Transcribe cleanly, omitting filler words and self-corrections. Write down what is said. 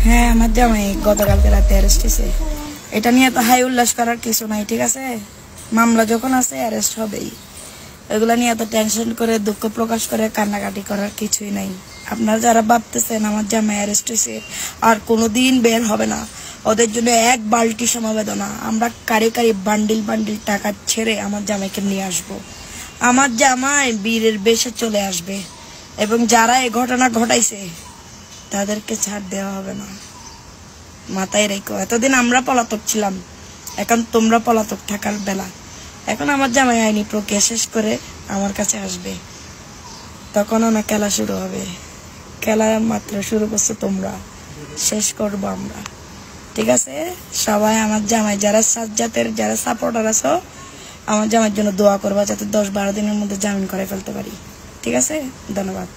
হ্যাঁ, আমার জামাই গতকালকে রাতে অ্যারেস্ট হয়েছে। এটা নিয়ে তো হাই উল্লাস করার কিছু নাই, ঠিক আছে? মামলা যখন আছে অ্যারেস্ট হবেই। এগুলা নিয়ে এত টেনশন করে দুঃখ প্রকাশ করে কান্নাকাটি করার কিছুই নাই। আপনারা যারা ভাবতেছেন আমার জামাই অ্যারেস্ট হয়েছে আর কোনোদিন বের হবে না, ওদের জন্য এক বালতি সমবেদনা। আমরা কারি কারি বান্ডিল বান্ডিল টাকা ছেড়ে আমার জামাইকে নিয়ে আসবো। আমার জামাই বীরের বেশে চলে আসবে এবং যারা এই ঘটনা ঘটাইছে তাদেরকে ছাড় দেওয়া হবে না, মাথায় রেখো। এতদিন আমরা পলাতক ছিলাম, এখন তোমরা পলাতক থাকার বেলা। এখন আমার জামাই আইনি প্রক্রিয়া শেষ করে আমার কাছে আসবে, তখন না খেলা শুরু হবে। খেলা মাত্র শুরু করছো তোমরা, শেষ করবো আমরা, ঠিক আছে? সবাই আমার জামাই যারা সাজ্জাতের যারা সাপোর্টার আছো, আমার জামাইয়ের জন্য দোয়া করবা যাতে 10-12 দিনের মধ্যে জামিন করে ফেলতে পারি, ঠিক আছে? ধন্যবাদ।